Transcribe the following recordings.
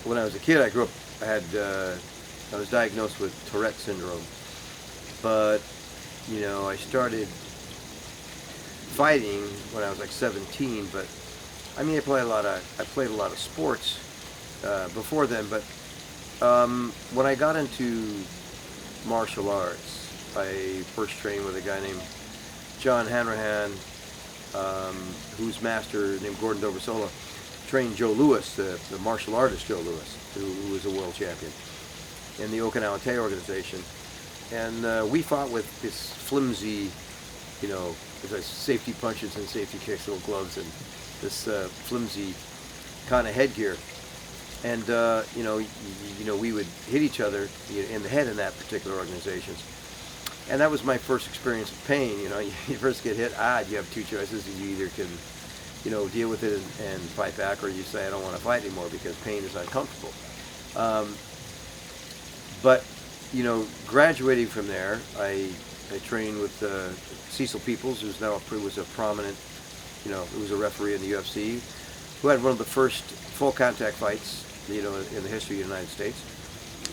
when I was a kid, I was diagnosed with Tourette syndrome. But, I started fighting when I was like 17. But I mean, I played a lot of sports before then. But when I got into martial arts, I first trained with a guy named John Hanrahan, whose master named Gordon Doversola trained Joe Louis, the martial artist Joe Louis, who was a world champion in the Okinawa Te organization. And we fought with this flimsy, safety punches and safety kicks, little gloves, and this flimsy kind of headgear. And we would hit each other in the head in that particular organization. And that was my first experience of pain. You first get hit. You have two choices. You either can, deal with it and fight back, or you say, I don't want to fight anymore because pain is uncomfortable. But graduating from there, I trained with Cecil Peoples, who's now was a prominent, who was a referee in the UFC, who had one of the first full contact fights, in the history of the United States.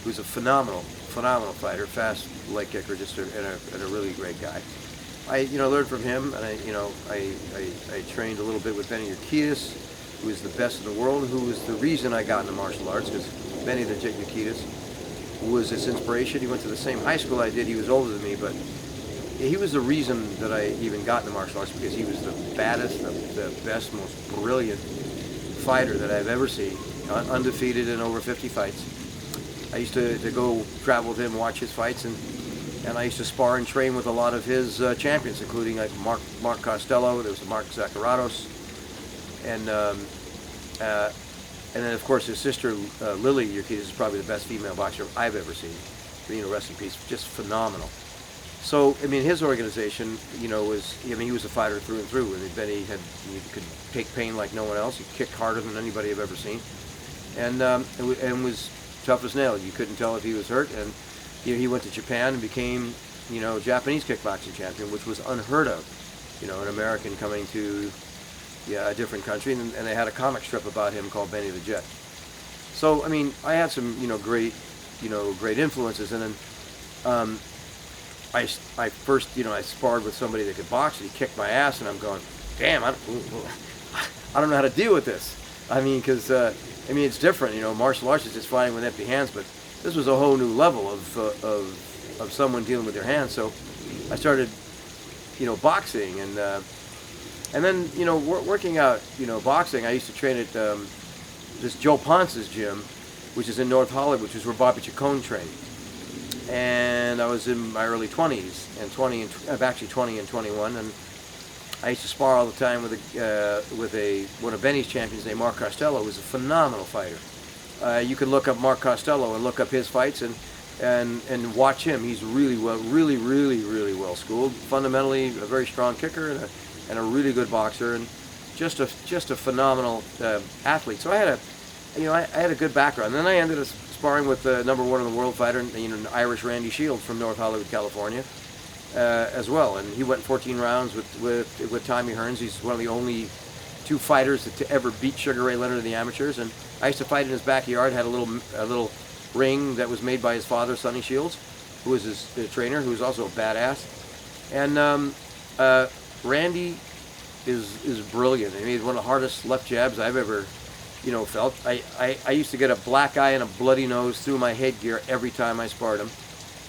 Who's a phenomenal fighter, fast leg kicker, just and a really great guy. I learned from him, and I trained a little bit with Benny Urquidez, who is the best in the world, who was the reason I got into martial arts, because Benny the Jet Urquidez was his inspiration. He went to the same high school I did. He was older than me, but he was the reason that I even got into martial arts, because he was the baddest, the best, most brilliant fighter that I've ever seen, undefeated in over 50 fights. I used to go travel with him, watch his fights, and I used to spar and train with a lot of his champions, including like Mark Costello. There was Mark Zacharatos, and then of course his sister Lily Urquidez is probably the best female boxer I've ever seen. Rest in peace, just phenomenal. So I mean, his organization, he was a fighter through and through. I mean, he could take pain like no one else. He kicked harder than anybody I've ever seen, and was tough as nails. You couldn't tell if he was hurt. And he went to Japan and became, Japanese kickboxing champion, which was unheard of. An American coming to a different country, and they had a comic strip about him called Benny the Jet. So I mean, I had some great influences, and then I first I sparred with somebody that could box, and he kicked my ass, and I'm going, damn, I don't know how to deal with this. I mean, because it's different. Martial arts is just fighting with empty hands, but this was a whole new level of someone dealing with their hands. So I started, boxing, and then working out, boxing. I used to train at this Joe Ponce's gym, which is in North Hollywood, which is where Bobby Chacon trained. And I was in my early 20s, and 20 and 21, and I used to spar all the time with one of Benny's champions named Mark Costello, who was a phenomenal fighter. You can look up Mark Costello and look up his fights and watch him. He's really well schooled. Fundamentally, a very strong kicker and a really good boxer, and just a phenomenal athlete. So I had a good background. And then I ended up sparring with number one in the world fighter, Irish Randy Shields from North Hollywood, California. As well, and he went 14 rounds with Tommy Hearns. He's one of the only two fighters to ever beat Sugar Ray Leonard in the amateurs. And I used to fight in his backyard. Had a little ring that was made by his father, Sonny Shields, who was his trainer, who was also a badass. And Randy is brilliant. I mean, he's one of the hardest left jabs I've ever felt. I used to get a black eye and a bloody nose through my headgear every time I sparred him.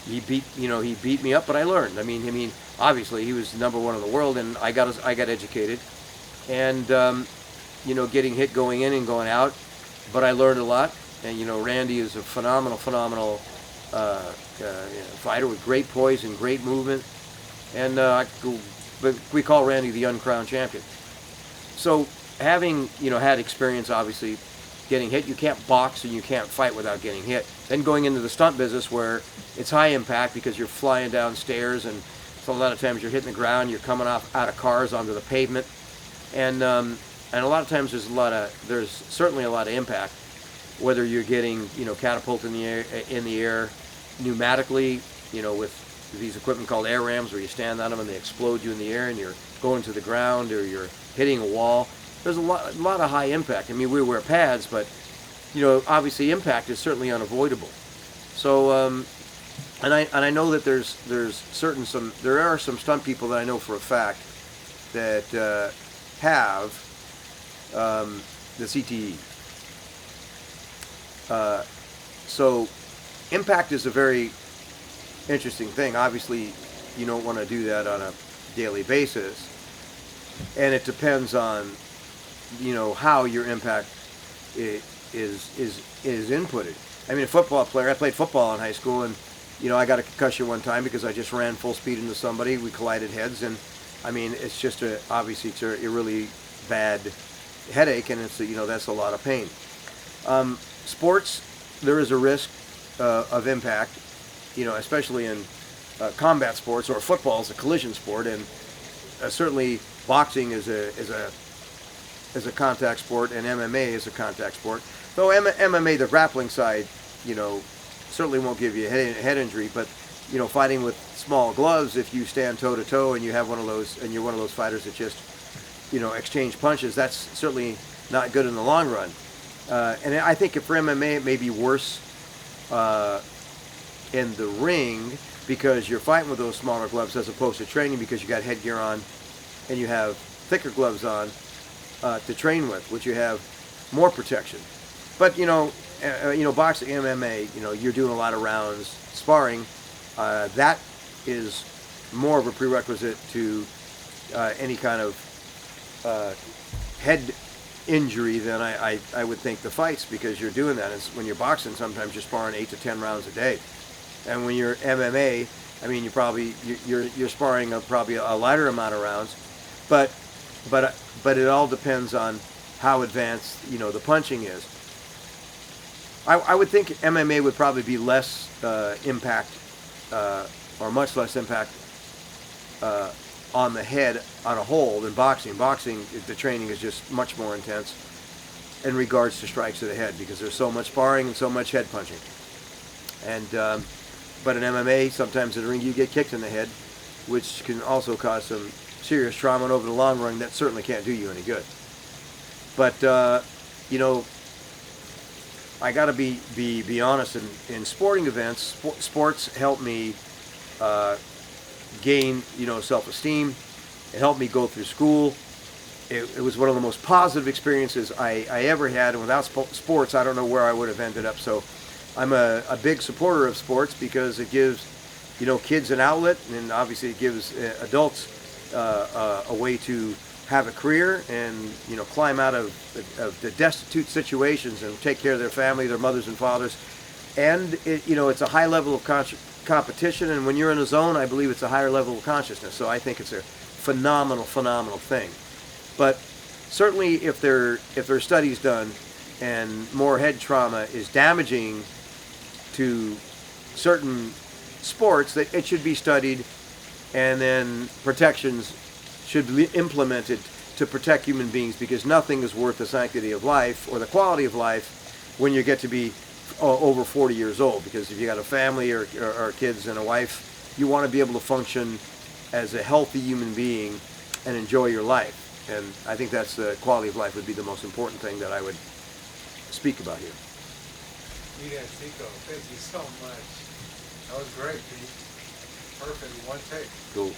He beat me up, but I learned. I mean, obviously he was number one in the world, and I got educated, and getting hit going in and going out, but I learned a lot. And Randy is a phenomenal fighter with great poise and great movement, and we call Randy the uncrowned champion. So having had experience, obviously, getting hit, you can't box and you can't fight without getting hit. Then going into the stunt business, where it's high impact because you're flying downstairs, and so a lot of times you're hitting the ground, you're coming out of cars onto the pavement, and a lot of times there's certainly a lot of impact, whether you're getting catapulted in the air pneumatically, with these equipment called air rams, where you stand on them and they explode you in the air and you're going to the ground, or you're hitting a wall. There's a lot of high impact. I mean, we wear pads, but obviously impact is certainly unavoidable. So, and I know that there are some stunt people that I know for a fact that have the CTE. So, impact is a very interesting thing. Obviously, you don't want to do that on a daily basis, and it depends on how your impact is inputted. I mean, a football player. I played football in high school, and I got a concussion one time because I just ran full speed into somebody. We collided heads, and I mean, it's just obviously it's a really bad headache, and it's that's a lot of pain. Sports, there is a risk of impact, especially in combat sports, or football is a collision sport, and certainly boxing is a contact sport, and MMA is a contact sport. Though MMA, the grappling side, certainly won't give you a head injury, but fighting with small gloves, if you stand toe to toe and you have one of those, and you're one of those fighters that just exchange punches, that's certainly not good in the long run. And I think for MMA it may be worse in the ring, because you're fighting with those smaller gloves as opposed to training, because you got headgear on and you have thicker gloves on to train with, which you have more protection. But boxing, MMA, you're doing a lot of rounds, sparring. That is more of a prerequisite to any kind of head injury than I would think the fights, because you're doing that. It's, when you're boxing, sometimes you're sparring 8 to 10 rounds a day, and when you're MMA, I mean, you're sparring probably a lighter amount of rounds, but it all depends on how advanced the punching is. I would think MMA would probably be less impact, or much less impact on the head on a whole than boxing. Boxing, the training is just much more intense in regards to strikes to the head, because there's so much sparring and so much head punching. And but in MMA, sometimes in the ring you get kicked in the head, which can also cause some serious trauma, and over the long run, that certainly can't do you any good. But I got to be honest. In sporting events, sports help me gain self-esteem. It helped me go through school. It was one of the most positive experiences I ever had, and without sports, I don't know where I would have ended up. So I'm a big supporter of sports, because it gives kids an outlet, and obviously it gives adults a way to have a career and climb out of the destitute situations and take care of their family, their mothers and fathers. And it's a high level of competition, and when you're in a zone, I believe it's a higher level of consciousness. So I think it's a phenomenal thing. But certainly, if there are studies done, and more head trauma is damaging to certain sports, that it should be studied, and then protections should be implemented to protect human beings, because nothing is worth the sanctity of life or the quality of life when you get to be over 40 years old. Because if you got a family or kids and a wife, you want to be able to function as a healthy human being and enjoy your life. And I think that's the quality of life would be the most important thing that I would speak about here. Pete Antico, thank you so much. That was great, Pete. Perfect, one take. Cool.